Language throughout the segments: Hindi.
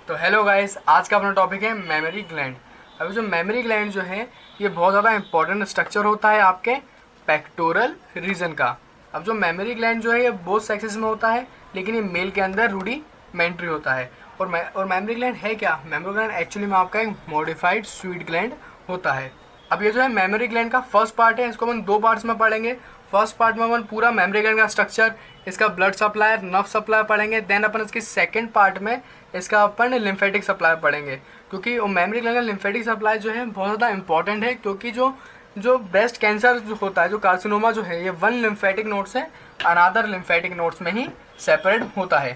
तो हेलो गाइस, आज का अपना टॉपिक है मेमोरी ग्लैंड। अभी जो मेमोरी ग्लैंड जो है ये बहुत ज़्यादा इंपॉर्टेंट स्ट्रक्चर होता है आपके पेक्टोरल रीजन का। अब जो मेमोरी ग्लैंड जो है ये बोथ सेक्सेस में होता है, लेकिन ये मेल के अंदर रूडिमेंट्री होता है। और मेमोरी ग्लैंड है क्या? मेमोरी ग्लैंड एक्चुअली में आपका एक मॉडिफाइड स्वीट ग्लैंड होता है। अब ये जो है मेमोरी ग्लैंड का फर्स्ट पार्ट है, इसको अपन दो पार्ट्स में पढ़ेंगे। फर्स्ट पार्ट में अपन पूरा मेमोरी ग्लैंड का स्ट्रक्चर, इसका ब्लड सप्लाई, नर्व सप्लाई पढ़ेंगे। देन अपन इसकी सेकंड पार्ट में इसका अपन लिम्फेटिक सप्लाई पढ़ेंगे, क्योंकि वो मेमोरी ग्लैंड का लिम्फेटिक सप्लाई जो है बहुत ज़्यादा इंपॉर्टेंट है। क्योंकि जो ब्रेस्ट कैंसर जो होता है, जो कार्सिनोमा जो है, ये वन लिम्फेटिक नोड से अनादर लिम्फेटिक नोड्स में ही सेपरेट होता है।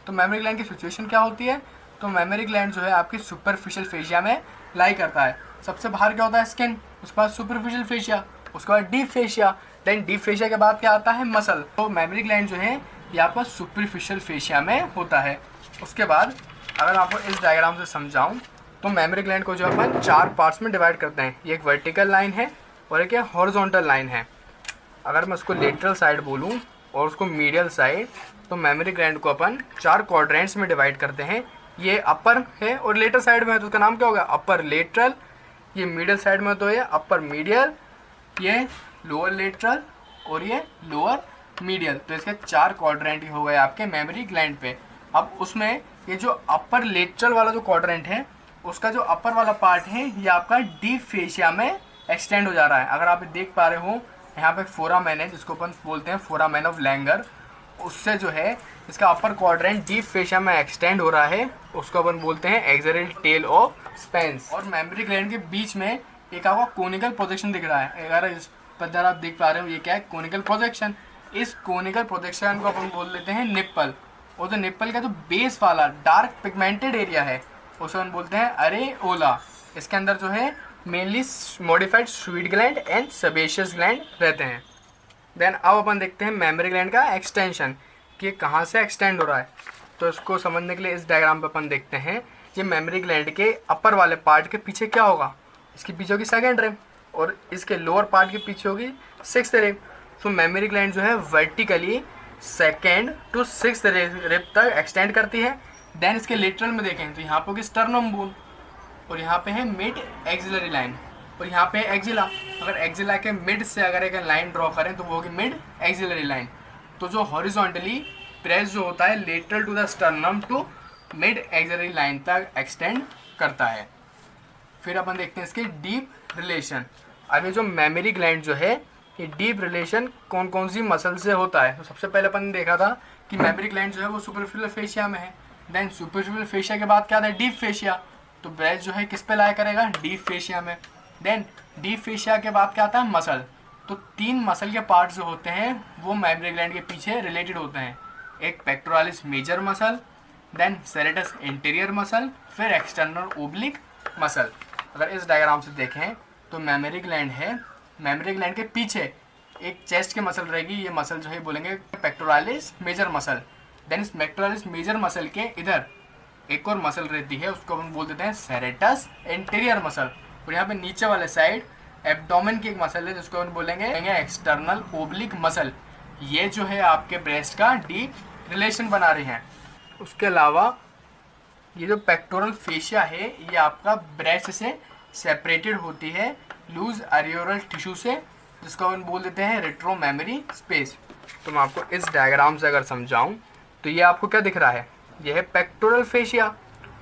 तो मेमोरी ग्लैंड की सिचुएशन क्या होती है? तो मेमोरी ग्लैंड जो है आपकी सुपरफिशियल फेशिया में लाई करता है। सबसे बाहर क्या होता है? स्किन, उसके बाद सुपरफिशियल फेशिया, उसके बाद deep fascia, then deep fascia के बाद क्या आता है? मसल। तो मेमोरी ग्लैंड जो है ये आपका सुपरफिशियल फेशिया में होता है। उसके बाद अगर आपको इस डायग्राम से समझाऊं तो मेमोरी ग्लैंड को जो अपन चार पार्ट्स में डिवाइड करते हैं। ये एक वर्टिकल लाइन है और एक हॉरिजॉन्टल लाइन है। अगर मैं उसको लेटरल साइड बोलूं और उसको मीडियल साइड, तो मेमोरी ग्लैंड को अपन चार क्वाड्रेंट्स में डिवाइड करते हैं। ये अपर है और लेटरल साइड में है तो उसका नाम क्या होगा? अपर लेटरल। ये मिडिल साइड में तो ये अपर मीडियल, ये लोअर लेटरल और ये लोअर मीडियल। तो इसके चार क्वाड्रेंट हो गए आपके मेमोरी ग्लैंड पे। अब उसमें ये जो अपर लेटरल वाला जो क्वाड्रेंट है, उसका जो अपर वाला पार्ट है ये आपका डीप फेशिया में एक्सटेंड हो जा रहा है। अगर आप देख पा रहे हो यहाँ पे फोरामेन है, जिसको अपन बोलते हैं फोरामेन ऑफ लैंगर, उससे जो है इसका अपर क्वाड्रेंट डीप फेशिया में एक्सटेंड हो रहा है। उसको अपन बोलते हैं एक्सरेल टेल ऑफ स्पेंस। और मेमोरी ग्लैंड के बीच में एक आपको कोनिकल प्रोजेक्शन दिख रहा है। अगर इस पर आप देख पा रहे हो, ये क्या है? Conical projection. इस कोनिकल प्रोजेक्शन को अपन बोल देते हैं निप्पल। और जो निप्पल का जो बेस वाला डार्क पिगमेंटेड एरिया है उसे हम बोलते हैं अरेओला। इसके अंदर जो है mainly modified sweet gland and sebaceous gland रहते हैं। देन अब अपन देखते हैं मेमोरी ग्लैंड का एक्सटेंशन, कि कहाँ से एक्सटेंड हो रहा है। तो इसको समझने के लिए इस डायग्राम पे अपन देखते हैं ये मेमोरी ग्लैंड के अपर वाले पार्ट के पीछे क्या होगा? इसके पीछे होगी सेकेंड रिब और इसके लोअर पार्ट के पीछे होगी सिक्स्थ रिब। तो मेमोरी ग्लैंड जो है vertically second to sixth rib तक एक्सटेंड करती है। देन इसके लेटरल में देखें तो यहाँ पे होगी स्टर्नम बोन और यहाँ पे है मिड एक्सिलरी लाइन और यहाँ पे है एक्जिला। अगर एक्जिला के मिड से अगर एक लाइन ड्रॉ करें तो वो होगी मिड एक्सिलरी लाइन। तो जो हॉरिजॉन्टली प्रेस जो होता है lateral to the sternum to mid axillary line तक एक्सटेंड करता है। फिर अपन देखते हैं इसके डीप रिलेशन। अब ये जो मेमोरी ग्लैंड जो है ये डीप रिलेशन कौन कौन सी मसल से होता है? तो सबसे पहले अपन ने देखा था कि मेमोरी ग्लैंड जो है वो सुपरफिशियल फेशिया में है। देन सुपरफिशियल फेशिया के बाद क्या आता है? Deep fascia. तो ब्रेस्ट जो है किस पे लाया करेगा? डीप फेशिया में। देन डीप फेशिया के बाद क्या आता है? मसल। तो तीन मसल के पार्ट जो होते हैं वो मेमोरी ग्लैंड के पीछे रिलेटेड होते हैं। एक pectoralis major muscle, then serratus interior muscle, फिर एक्सटर्नल ओब्लिक मसल। अगर इस डायग्राम से देखें तो मेमोरी ग्लैंड है, मेमोरी ग्लैंड के पीछे एक चेस्ट की मसल रहेगी। ये मसल जो है बोलेंगे पेक्टोरालिस मेजर मसल। देन इस पेक्टोरालिस मेजर मसल के इधर एक और मसल रहती है, उसको हम बोल देते हैं सेरेटस इंटीरियर मसल। और यहाँ पे नीचे वाले साइड एब्डोमेन की एक मसल है जिसको हम बोलेंगे एक्सटर्नल ओब्लिक मसल। ये जो है आपके ब्रेस्ट का डीप रिलेशन बना रही हैं। उसके अलावा ये जो पेक्टोरल फेशिया है ये आपका ब्रेस्ट से सेपरेटेड होती है लूज अरियोरल टिश्यू से, जिसको हम बोल देते हैं रेट्रो मेमोरी स्पेस। तो मैं आपको इस डायग्राम से अगर समझाऊं तो ये आपको क्या दिख रहा है? ये है पेक्टोरल फेशिया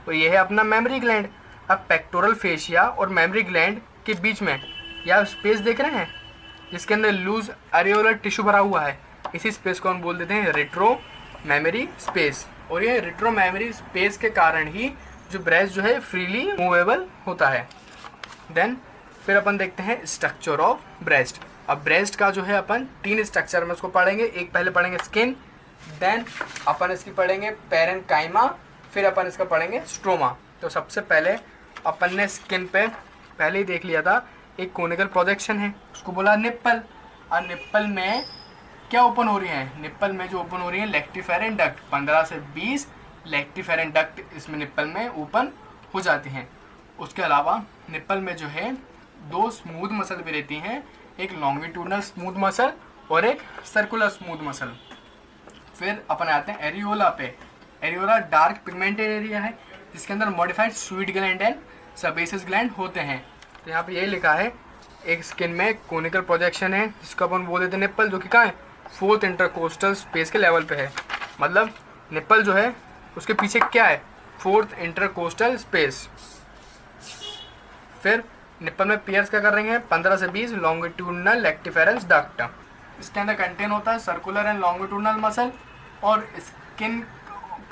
और ये है अपना मेमोरी ग्लैंड। अब पेक्टोरल फेशिया और मेमोरी ग्लैंड के बीच में यह स्पेस देख रहे हैं जिसके अंदर लूज अरियोलर टिश्यू भरा हुआ है। इसी स्पेस को हम बोल देते हैं रेट्रो मेमोरी स्पेस। और ये रेट्रो मेमोरी स्पेस के कारण ही जो ब्रेस्ट जो है फ्रीली मूवेबल होता है। देन फिर अपन देखते हैं स्ट्रक्चर ऑफ ब्रेस्ट। अब ब्रेस्ट का जो है अपन तीन स्ट्रक्चर में उसको पढ़ेंगे। एक पहले पढ़ेंगे स्किन, देन अपन इसकी पढ़ेंगे पेरेन्काइमा, फिर अपन इसका पढ़ेंगे स्ट्रोमा। तो सबसे पहले अपन ने स्किन पे पहले ही देख लिया था, एक कोनिकल प्रोजेक्शन है, उसको बोला निप्पल। और निप्पल में क्या ओपन हो रही है? निप्पल में जो ओपन हो रही है लेक्टिफेरेंट डक्ट, 15 से 20 लेक्टिफेरेंट डक्ट इसमें निप्पल में ओपन हो जाती हैं। उसके अलावा निप्पल में जो है दो स्मूथ मसल भी रहती हैं, एक लॉन्गिट्यूडनल स्मूथ मसल और एक सर्कुलर स्मूथ मसल। फिर अपन आते हैं एरियोला पे। एरियोला डार्क पिगमेंटेड एरिया है। जिसके अंदर modified sweet gland and sebaceous gland होते हैं। तो यहाँ पे यही लिखा है, एक स्किन में कोनिकल प्रोजेक्शन है जिसको अपन बोल देते हैं निप्पल, जो कि कहाँ है, फोर्थ इंटरकोस्टल स्पेस के लेवल पे है। मतलब निप्पल जो है उसके पीछे क्या है, फोर्थ इंटरकोस्टल स्पेस। फिर निप्पल में पेयर्स क्या कर रहे हैं, 15 से 20 लॉन्गिट्यूडनल लेक्टिफेरेंस डक्ट। इसके अंदर कंटेन होता है सर्कुलर एंड लॉन्गिट्यूडनल मसल और स्किन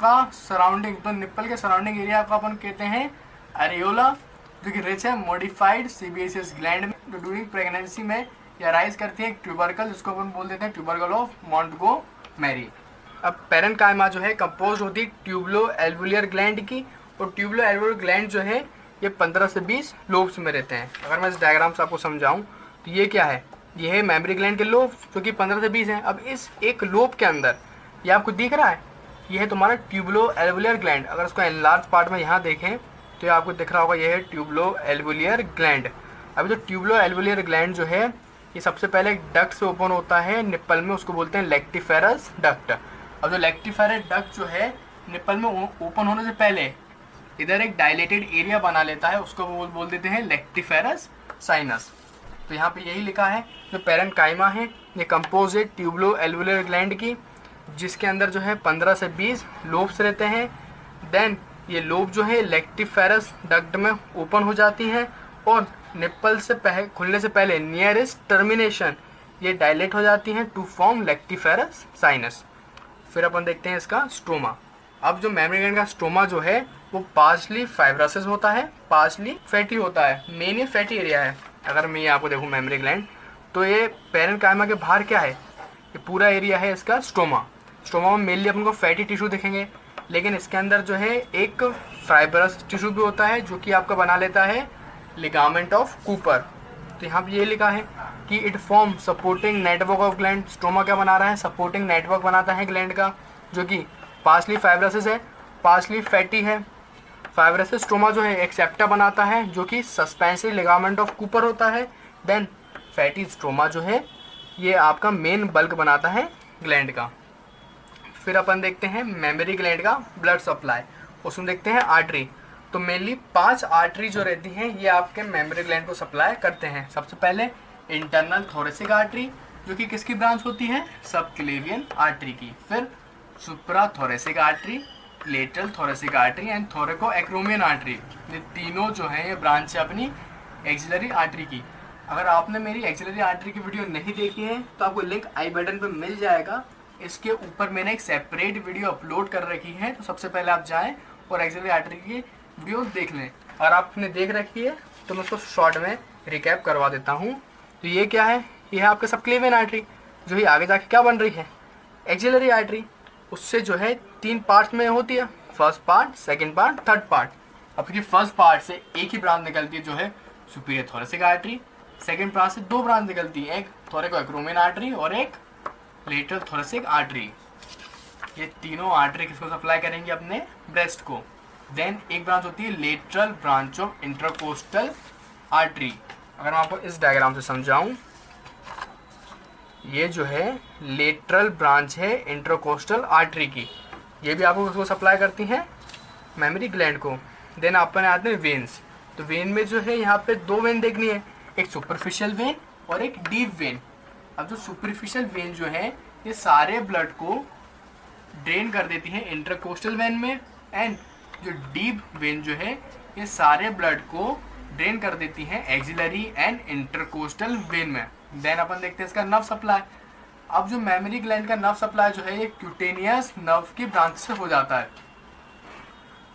का सराउंडिंग, तो निप्पल के सराउंडिंग एरिया को अपन कहते हैं अरेओला, जो कि रिच है मॉडिफाइड सीबीएसएस ग्लैंड में, जो ड्यूरिंग प्रेगनेंसी में या राइज करती है एक ट्यूबरकल, जिसको अपन बोल देते हैं ट्यूबरकल ऑफ मॉन्टगोमेरी। अब पेरेन्काइमा जो है कंपोज होती है ट्यूबलो एल्वुलर ग्लैंड की, और ट्यूबलो एल्वुलर ग्लैंड जो है ये 15 से 20 लोब्स में रहते हैं। अगर मैं इस डायग्राम से आपको समझाऊं तो ये क्या है, ये है मेमोरी ग्लैंड के लोब्स जो कि 15 से 20 हैं। अब इस एक लोब के अंदर ये आपको दिख रहा है, ये है तुम्हारा ट्यूबलो एल्वुलर ग्लैंड। अगर इसको एनलार्ज पार्ट में यहाँ देखें तो ये आपको दिख रहा होगा, ये है ट्यूबलो एल्वुलर ग्लैंड। अभी जो ट्यूबलो एल्वुलर ग्लैंड जो है ये सबसे पहले एक डक्ट से ओपन होता है निप्पल में, उसको बोलते हैं लेक्टिफेरस डक्ट। अब जो लेक्टिफेरस डक्ट जो है निप्पल में ओपन होने से पहले इधर एक डायलेटेड एरिया बना लेता है, उसको वो बोल देते हैं लेक्टिफेरस साइनस। तो यहाँ पे यही लिखा है, जो पेरेन्काइमा है ये कंपोज है ट्यूबलो एल्वुलर ग्लैंड की, जिसके अंदर जो है 15 से 20 लोब्स रहते हैं। देन ये लोब जो है लेक्टिफेरस डक्ट में ओपन हो जाती हैं और निप्पल से खुलने से पहले नियरेस्ट टर्मिनेशन ये डायलेट हो जाती हैं टू फॉर्म लेक्टिफेरस साइनस। फिर अपन देखते हैं इसका स्ट्रोमा। अब जो मेमोरी ग्लैंड का स्ट्रोमा जो है वो पार्शली फाइब्रसस होता है, पार्शली फैटी होता है। मेन ये फैटी एरिया है। अगर मैं ये आपको देखूँ मेमोरी ग्लैंड, तो ये पेरेन्काइमा के बाहर क्या है, ये पूरा एरिया है इसका स्ट्रोमा। स्ट्रोमा में मेनली अपन को फैटी टिश्यू दिखेंगे, लेकिन इसके अंदर जो है एक फाइब्रस टिश्यू भी होता है जो कि आपका बना लेता है लिगामेंट ऑफ कूपर। तो यहाँ पे ये लिखा है कि it form supporting network of gland. Stroma क्या बना रहा है, सपोर्टिंग नेटवर्क बनाता है ग्लैंड का, जो कि पार्शली फाइब्रसस है, पार्शली फैटी है। फाइब्रसस स्ट्रोमा जो है एक सेप्टा बनाता है जो कि सस्पेंसरी लिगामेंट ऑफ कूपर होता है। देन फैटी स्ट्रोमा जो है ये आपका मेन बल्क बनाता है ग्लैंड का। फिर अपन देखते हैं मेमोरी ग्लैंड का ब्लड सप्लाई, उसमें देखते हैं आर्टरी। तो मेनली 5 आर्टरी जो रहती हैं ये आपके मेमोरी ग्लैंड को सप्लाई करते हैं। सबसे पहले इंटरनल थोरेसिक आर्टरी, जो कि किसकी ब्रांच होती है, सबक्लेवियन आर्टरी की। फिर supra thoracic artery, lateral thoracic artery and thoraco acromion artery. ये तीनों जो हैं ये ब्रांच है अपनी एक्सिलरी आर्टरी की। अगर आपने मेरी एक्सिलरी आर्टरी की वीडियो नहीं देखी है तो आपको लिंक आई बटन पर मिल जाएगा। इसके ऊपर मैंने एक सेपरेट वीडियो अपलोड कर रखी है, तो सबसे पहले आप जाएं और एक्सिलरी आर्टरी की वीडियो देख लें। अगर आपने देख रखी है तो मैं उसको शॉर्ट में रिकैप करवा देता हूँ। तो ये क्या है, ये है आपका सबक्लेवियन आर्टरी, जो ही आगे जाके क्या बन रही है, एक्सिलरी आर्टरी। उससे जो है 3 पार्ट्स में होती है, first part, second part, third part. अब क्योंकि फर्स्ट पार्ट से एक ही ब्रांच निकलती है जो है superior thoracic artery, second part से 2 ब्रांच निकलती है, एक थोरेको एक्रोमियन आर्टरी और एक लेटरल थोरेसिक आर्टरी। ये तीनों आर्टरी किसको सप्लाई करेंगे, अपने ब्रेस्ट को। देन एक ब्रांच होती है lateral branch of intercostal artery. अगर मैं आपको इस डायग्राम से समझाऊं, ये जो है लेटरल ब्रांच है इंटरकोस्टल आर्टरी की, ये भी आपको किसको सप्लाई करती हैं, मेमोरी ग्लैंड को। देन अपन आते हैं वेन्स। तो वेन में जो है यहाँ पे 2 वेन देखनी है, एक सुपरफिशियल वेन और एक डीप वेन। अब जो सुपरफिशियल वेन जो है ये सारे ब्लड को ड्रेन कर देती है इंटरकोस्टल वेन में, एंड जो डीप वेन जो है ये सारे ब्लड को ड्रेन कर देती है एक्सिलरी एंड इंटरकोस्टल वेन में। देन अपन देखते हैं इसका नर्व सप्लाई। अब जो मेमोरी ग्लैंड का नर्व सप्लाई जो है ये क्यूटेनियस नर्व की ब्रांच से हो जाता है।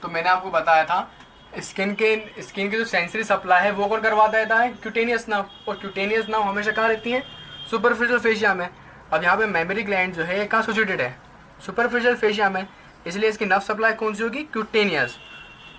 तो मैंने आपको बताया था स्किन की जो सेंसरी सप्लाई है वो कौन करवा देता है, क्यूटेनियस नर्व। और क्यूटेनियस नर्व हमेशा कहाँ रहती है, सुपरफिशियल फेशिया में। अब यहाँ पे मेमोरी ग्लैंड जो है ये कहाँ सिचुएटेड है, सुपरफिशियल फेशिया में, इसलिए इसकी नर्व सप्लाई कौन सी होगी, क्यूटेनियस।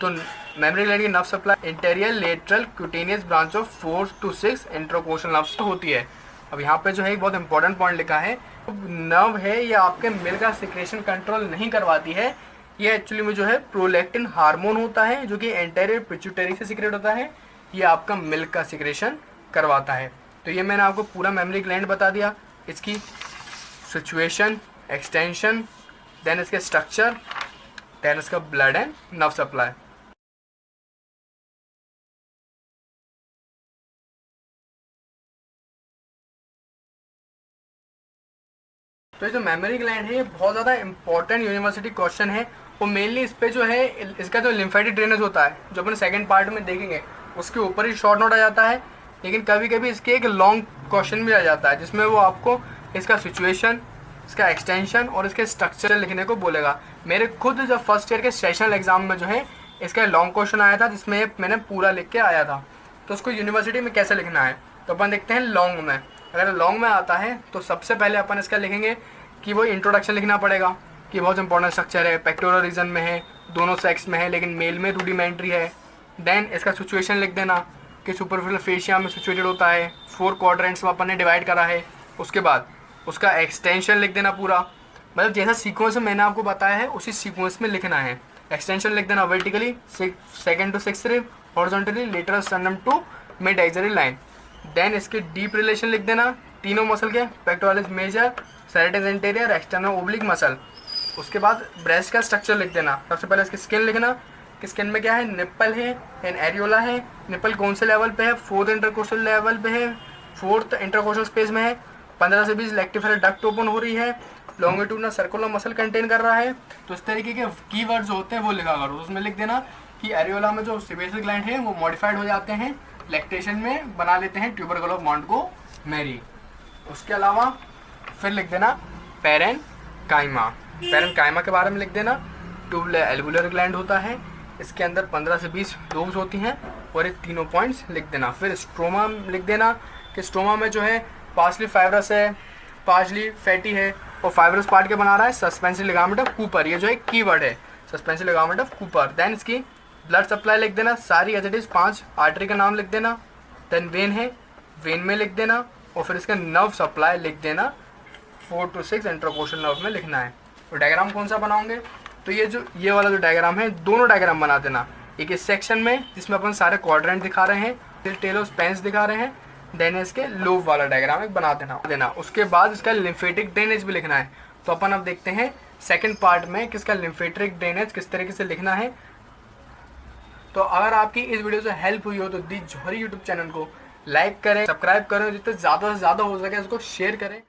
तो मेमोरी ग्लैंड की nerve supply interior lateral cutaneous branch of 4 to 6 intercostal nerve से होती है। अब यहाँ पे जो है एक बहुत इंपॉर्टेंट पॉइंट लिखा है, नर्व है ये आपके मिल्क का सिक्रेशन कंट्रोल नहीं करवाती है, ये एक्चुअली में जो है प्रोलैक्टिन हार्मोन होता है जो कि एंटेरियर पिट्यूटरी से सिक्रेट होता है, ये आपका मिल्क का सिक्रेशन करवाता है। तो ये मैंने आपको पूरा मेमोरी ग्लैंड बता दिया, इसकी सिचुएशन, एक्सटेंशन, देन इसके स्ट्रक्चर, देन इसका ब्लड एंड नर्व सप्लाई। तो ये जो मेमोरी ग्लैंड है ये बहुत ज़्यादा इंपॉर्टेंट यूनिवर्सिटी क्वेश्चन है, और मेनली इस पे जो है इसका जो लिम्फेटिक ड्रेनेज होता है जो अपन सेकंड पार्ट में देखेंगे उसके ऊपर ही शॉर्ट नोट आ जाता है, लेकिन कभी कभी इसके एक लॉन्ग क्वेश्चन भी आ जाता है जिसमें वो आपको इसका सिचुएशन, इसका एक्सटेंशन और इसके स्ट्रक्चर लिखने को बोलेगा। मेरे खुद जब फर्स्ट ईयर के सेशनल एग्जाम में जो है इसका लॉन्ग क्वेश्चन आया था जिसमें मैंने पूरा लिख के आया था। तो उसको यूनिवर्सिटी में कैसे लिखना है तो अपन देखते हैं लॉन्ग में। अगर लॉन्ग में आता है तो सबसे पहले अपन इसका लिखेंगे कि वो इंट्रोडक्शन लिखना पड़ेगा कि बहुत इंपॉर्टेंट स्ट्रक्चर है, पेक्टोरल रीजन में है, दोनों सेक्स में है लेकिन मेल में रूडिमेंट्री है। देन इसका सिचुएशन लिख देना कि सुपरफिशियल फेशिया में सिचुएटेड होता है, 4 क्वाड्रेंट्स में अपन ने डिवाइड करा है। उसके बाद उसका एक्सटेंशन लिख देना पूरा, मतलब जैसा सीक्वेंस मैंने आपको बताया है उसी सीक्वेंस में लिखना है। एक्सटेंशन लिख देना vertically 2nd to 6th rib, horizontally lateral sternum to mid axillary line. Then इसके डीप रिलेशन लिख देना तीनों मसल के, pectoralis major, serratus anterior, external oblique muscle. उसके बाद ब्रेस्ट का स्ट्रक्चर लिख देना। सबसे पहले इसकी स्किन लिखना कि स्किन में क्या है, निप्पल है एंड एरियोला है। निप्पल कौन से लेवल पे है, 4th इंटरकोस्टल लेवल पे है, 4th इंटरकोस्टल स्पेस में है। 15 से 20 लेक्टिफेरल डक्ट ओपन हो रही है, लॉन्गिट्यूडनल सर्कुलर मसल कंटेन कर रहा है। तो इस तरीके के कीवर्ड्स होते हैं वो लिखा करो। उसमें लिख देना कि एरियोला में जो सेबेसियल ग्लैंड है वो मॉडिफाइड हो जाते हैं, लैक्टेशन में बना लेते हैं ट्यूबरकल ऑफ मॉन्टगोमेरी। उसके अलावा फिर लिख देना पैरेन्काइमा। पैरेन्काइमा के बारे में लिख देना ट्यूबुलर एल्वुलर ग्लैंड होता है, इसके अंदर 15 से 20 लोब्स होती हैं और ये तीनों पॉइंट्स लिख देना। फिर स्ट्रोमा लिख देना कि स्ट्रोमा में जो है पार्शली फाइब्रस है, पार्शली फैटी है और फाइब्रस पार्ट के बना रहा है सस्पेंसिव लिगामेंट ऑफ कूपर। ये जो है कीवर्ड है suspensive ligament of Cooper. Then इसकी ब्लड सप्लाई लिख देना सारी एज इट इज, 5 आर्टरी का नाम लिख देना। देन वेन है, वेन में लिख देना और फिर इसका नर्व सप्लाई लिख देना 4 to 6 इंटरकोस्टल नर्व में लिखना है। तो डायग्राम कौन सा बनाओगे तो ये वाला जो डायग्राम है दोनों डायग्राम बना देना। एक इस सेक्शन में जिसमें अपन सारे क्वाड्रेंट दिखा रहे हैं, फिर टेलोस पेंस दिखा रहे हैं, देन इसके लोब वाला डायग्राम एक बना देना। उसके बाद इसका लिम्फेटिक ड्रेनेज भी लिखना है। तो अपन अब देखते हैं सेकंड पार्ट में किसका लिम्फेटिक ड्रेनेज किस तरीके से लिखना है। तो अगर आपकी इस वीडियो से हेल्प हुई हो तो दी जौहरी यूट्यूब चैनल को लाइक करें, सब्सक्राइब करें, जितने ज़्यादा से ज़्यादा हो सके इसको शेयर करें।